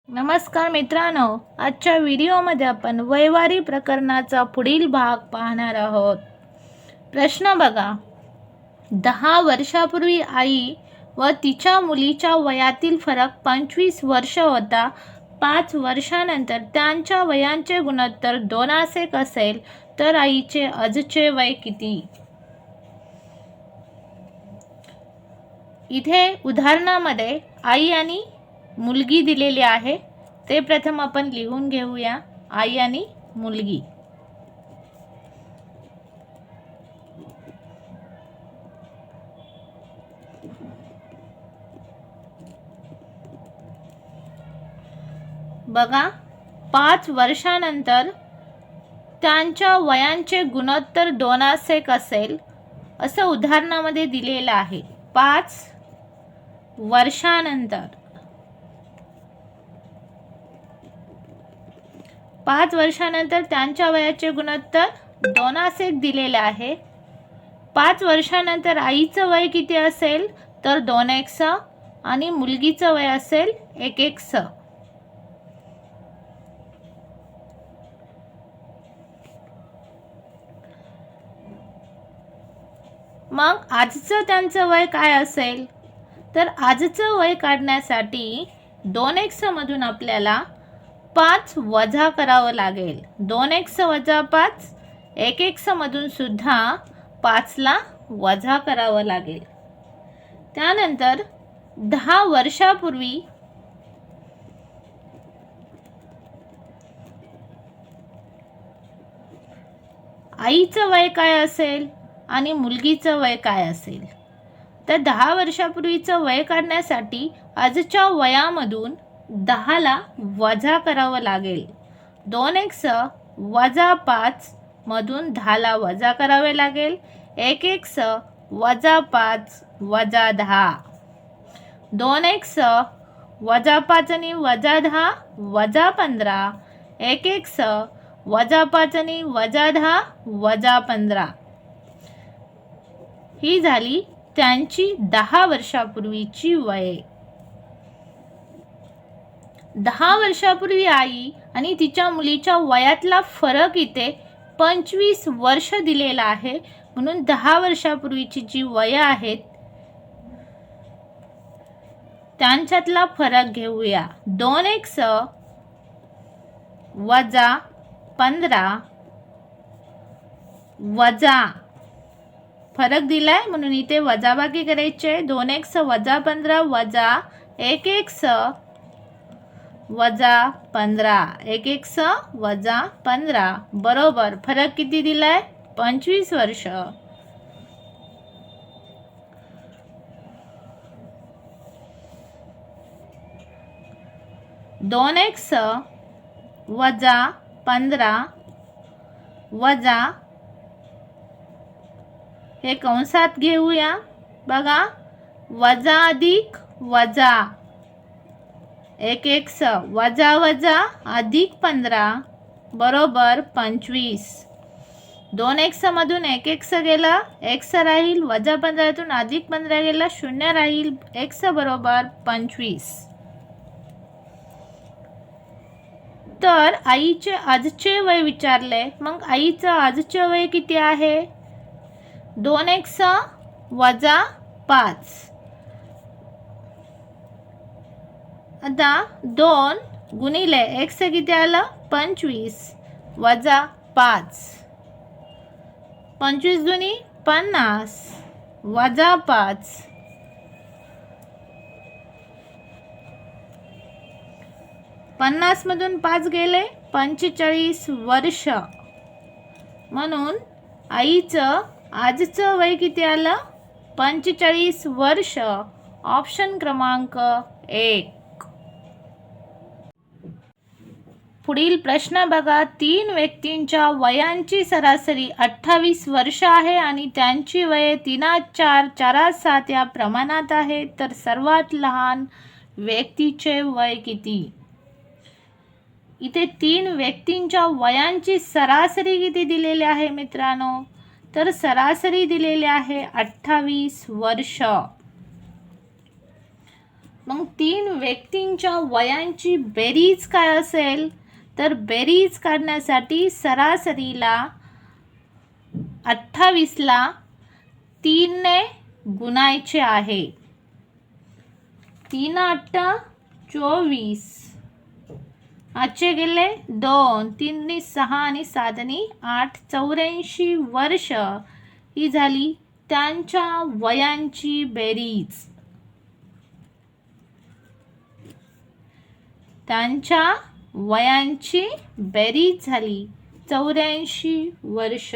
नमस्कार मित्रांनो, आजच्या व्हिडिओमध्ये आपण वयवारी प्रकरणाचा पुढील भाग पाहणार आहोत. प्रश्न बघा. 10 वर्षापूर्वी आई व तिच्या मुलीच्या वयातील फरक 25 वर्ष होता. 5 वर्षानंतर त्यांच्या वयांचे गुणोत्तर 2:1 असेल तर आईचे आजचे वय किती? इथे उदाहरणामध्ये आई आणि मुलगी दिलेली आहे. ते प्रथम आपण लिहून घेऊया. आई आणि मुलगी. बघा, 5 वर्षानंतर त्यांच्या वयांचे गुणोत्तर 2:1 असेल असं उदाहरणामध्ये दिलेलं आहे. 5 वर्षानंतर 5 वर्षानंतर त्यांच्या वयाचे गुणोत्तर 2:1 दिलेले आहे. 5 वर्षानंतर आईचं वय किती असेल तर 2:1 आणि मुलगीचं वय असेल 1:1. मग आजचं त्यांचं वय काय असेल तर आजचं वय काढण्यासाठी 2:1 मधून आपल्याला 5 वजा करावं लागेल. 2:1 वजा 5, 1:1 मधून सुद्धा 5ला वजा करावं लागेल. त्यानंतर 10 वर्षापूर्वी आईचं वय काय असेल आणि मुलगीचं वय काय असेल तर 10 वर्षापूर्वीचं वय काढण्यासाठी आजच्या वयामधून 10ला वजा करावं लागेल. 2:1 वजा 5 मधून 10ला वजा करावे लागेल. 1:1 वजा 5 वजा 10. 2:1 वजा 5 आणि वजा 10 वजा 15. 1:1 वजा 5 आणि वजा 10 वजा 15. ही झाली त्यांची 10 वर्षापूर्वीची वये. 10 वर्षापूर्वी आई आणि तिच्या मुलीच्या वयातला फरक इथे 25 वर्ष दिलेला आहे. म्हणून 10 वर्षापूर्वीची जी वय आहेत त्यांच्यातला फरक घेऊया. 2:1 वजा 15 वजा फरक दिलाय म्हणून इथे वजाबाकी करायचे. 2:1 वजा 15 वजा 1:1 वजा 15. 1:1 वजा 15 बरोबर फरक किती दिलाय 25 वर्ष. दोन 2:1 वजा 15 वजा हे कंसात घेऊया. बघा, वजा अधिक वजा 1:1 वजा वजा अधिक 15 बरोबर 25. 2:1 मधून 1:1 गेला, x राहील. वजा 15तून अधिक 15 गेला, 0 राहील. x बरोबर 25. तर आईचे आजचे वय विचारले. मग आईचं आजचे वय किती आहे? 2:1 वजा 5. आता 2 गुणिले x किती आलं 25 वजा 5. 25 दुनी 50 वजा 5. 50 मधून 5 गेले 45 वर्ष. म्हणून आईचं आजचं वय किती आलं 45 वर्ष. ऑप्शन क्रमांक 1. पुढील प्रश्न बघा. 3 व्यक्तींच्या वयांची सरासरी 28 वर्ष आहे आणि त्यांची वये 3:4, 4:7 या प्रमाणात आहे. तर सर्वात लहान व्यक्तीचे वय किती? इथे 3 व्यक्तींच्या वयांची सरासरी किती दिलेली आहे मित्रांनो तर सरासरी दिलेली आहे 28 वर्ष. मग 3 व्यक्तींच्या वयांची बेरीज काय असेल? तर बेरीज काढण्यासाठी सरासरीला 28ला 3ने गुणायचे आहे. 3 8 24, आजचे गेले 2, 3 6 आणि 7 8, 84 वर्ष ही झाली त्यांच्या वयांची बेरीज. त्यांच्या वयांची बेरीज झाली 84 वर्ष.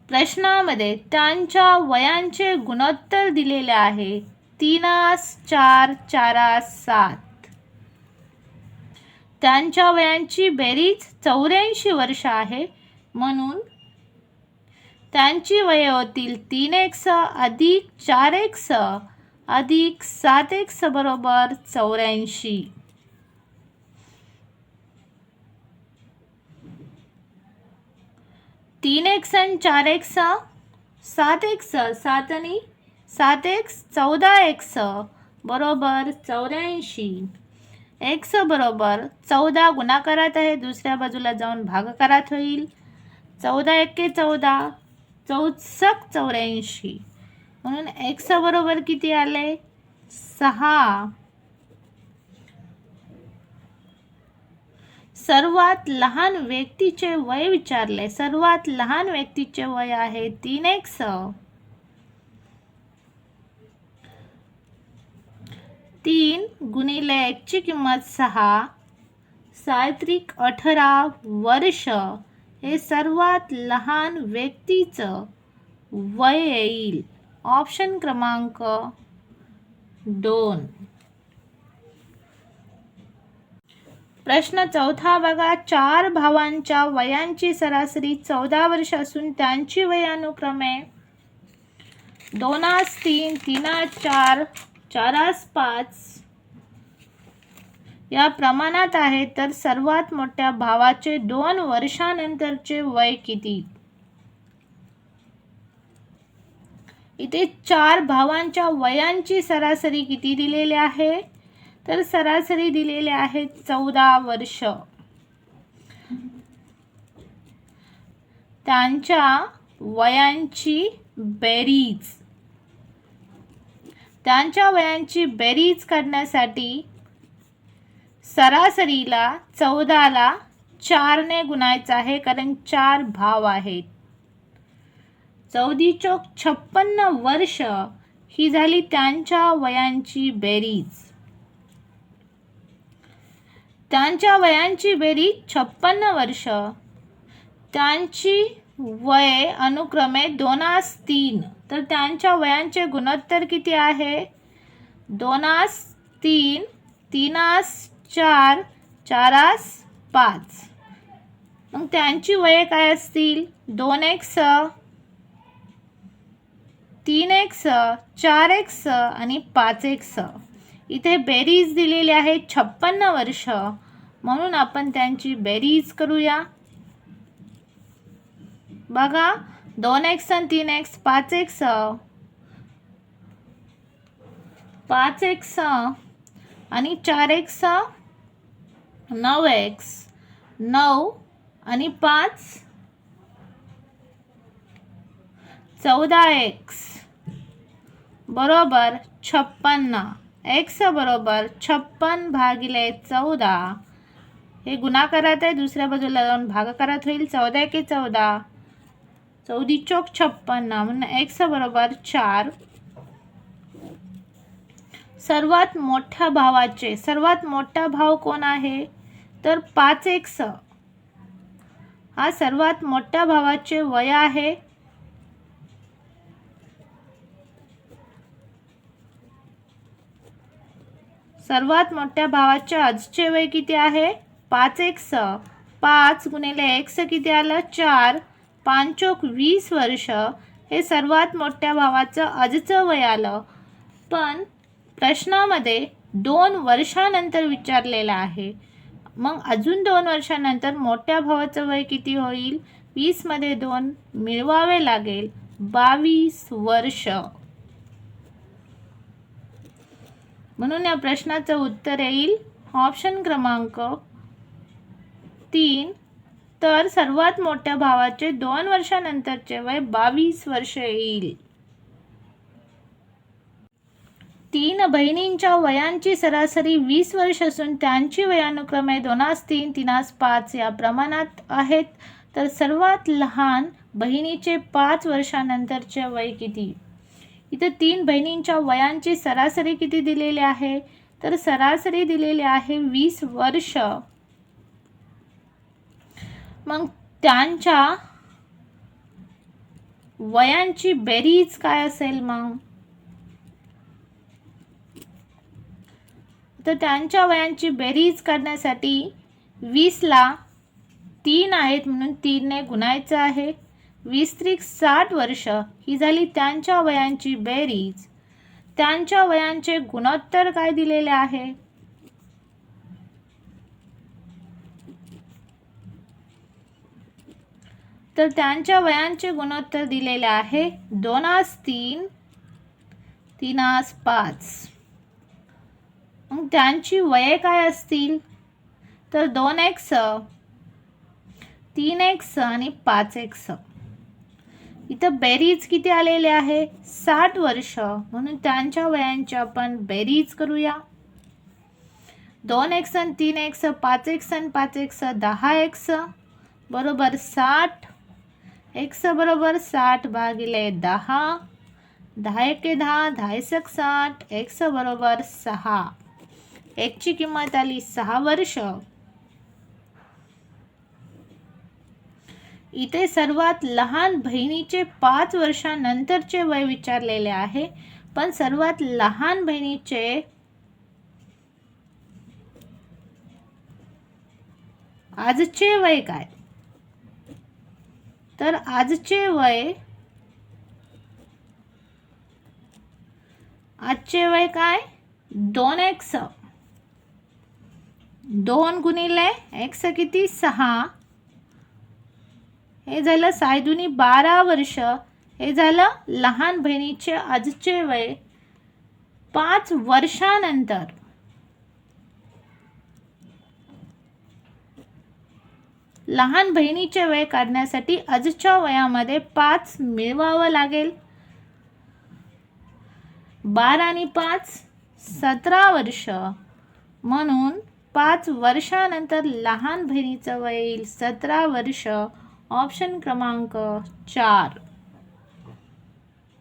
प्रश्नामध्ये त्यांच्या वयांचे गुणोत्तर दिलेले आहे 3 4 4 7. त्यांच्या वयांची बेरीज 84 वर्ष आहे, म्हणून त्यांची वये होतील 3x अधिक 4x अधिक 7x बरोबर 84. तीन एक्स आणि 4x 7x 7 आणि 7x 14x बरोबर 84. x बरोबर 14 गुणाकारात आहे, दुसऱ्या बाजूला जाऊन भागाकारात होईल. 14 एके 14, 14 84, म्हणून x बरोबर किती आले? 6. सर्वात लहान व्यक्तीचे वय विचारले. सर्वात लहान व्यक्तीचे वय आहे 3x. 3 गुणिले 1 ची किंमत 6, 6 18 वर्ष हे सर्वात लहान व्यक्तीचं वय येईल. ऑप्शन क्रमांक 2. प्रश्न 4 बघा. 4 भावांच्या वयांची सरासरी 14 वर्ष असून त्यांची वय अनुक्रमे 2 3, 3 4, 4 5 या प्रमाणात आहे, तर सर्वात मोठ्या भावाचे 2 वर्षानंतरचे वय किती? इथे 4 भावांच्या वयांची सरासरी किती दिलेली आहे? तर सरासरी दिलेले आहे 14 वर्ष. त्यांच्या वयांची बेरीज. त्यांच्या वयांची बेरीज काढण्यासाठी सरासरीला 14ला 4ने गुणायचं आहे, कारण 4 भाव आहेत. 14 चौक 56 वर्ष ही झाली त्यांच्या वयांची बेरीज. त्यांच्या वयांची बेरीज 56 वर्ष. त्यांची वय अनुक्रमे 2 3, तर त्यांच्या वयांचे गुणोत्तर किती आहे? 2 3, 3 4, 4 5. मग त्यांची वये काय असतील? 2x 3x 4x आणि 5x. इथे बेरीज दिलेली आहे 56 वर्ष, म्हणून आपण त्यांची बेरीज करूया. बघा, 2x आणि 3x 5x 5x आणि 4x 9x 9 आणि 5 14x बरोबर 56. x बरोबर 56 भागिले 14 हे गुणाकारात आहे, दुसऱ्या बाजूला जाऊन भागाकारात होईल. 14 एके 14, 14 चौक 56, म्हणून x बरोबर 4. सर्वात मोठ्या भावाचे सर्वात मोठा भाव कोण आहे? तर 5x. हा सर्वात मोठ्या भावाचे वय आहे. सर्वात मोठ्या भावाचे आजचे वय किती आहे? 5x. 5 गुणिले x किती आलं? 4. 5 चौक 20 वर्ष हे सर्वात मोठ्या भावाचं आजचं वय आलं. पण प्रश्नामध्ये 2 वर्षानंतर विचारलेलं आहे. मग अजून 2 वर्षानंतर मोठ्या भावाचं वय किती होईल? 20 मध्ये 2 मिळवावे लागेल, 22 वर्ष. म्हणून या प्रश्नाचं उत्तर येईल ऑप्शन क्रमांक 3. तर सर्वात मोठ्या भावाचे 2 वर्षानंतरचे वय 22 वर्ष येईल. 3 बहिणींच्या वयांची सरासरी 20 वर्ष असून त्यांची वयानुक्रमे 2-3, 3-5 या प्रमाणात आहेत. तर सर्वात लहान बहिणीचे 5 वर्षानंतरचे वय किती? इथे 3 बहिणींच्या वयांची सरासरी किती दिलेली आहे? तर सरासरी दिलेली आहे 20 वर्ष. मग त्यांच्या वयांची बेरीज काय असेल मग? तर त्यांच्या वयांची बेरीज करण्यासाठी 20ला 3 आहेत म्हणून 3 ने गुणायचं आहे. 20-60 वर्ष ही झाली त्यांच्या वयांची बेरीज. त्यांच्या वयांचे गुणोत्तर काय दिलेले आहे? तर त्यांच्या वयांचे गुणोत्तर दिलेले आहे 2-3, 3-5. मग त्यांची वये काय असतील? तर 2x, 3x आणि 5x. इथं बेरीज किती आलेले आहे? 60 वर्ष. म्हणून त्यांच्या वयांची आपण बेरीज करूया. 2x आणि 3x, 5x आणि 5x, 10x बरोबर 60. x बरोबर 60 भागिले 10. 10 × 10, 10 × 60. x बरोबर 6. ची किंमत आली 6 वर्ष. इथे सर्वात लहान बहिणीचे 5 वर्षानंतरचे वय विचारलेले आहे. पण सर्वात लहान बहिणीचे आजचे वय काय? तर आजचे वय काय? 2x. 2 गुणिले x किती? 6. हे झालं 6 दुनी 12 वर्ष. हे झालं लहान बहिणीचे आजचे वय 5 वर्षानंतर. लहान बहिणीचे वय काढण्यासाठी आजच्या वयामध्ये 5 मिळवावं लागेल. 12 आणि 5 17 वर्ष. म्हणून 5 वर्षानंतर लहान बहिणीचं वय येईल 17 वर्ष. ऑप्शन क्रमांक 4.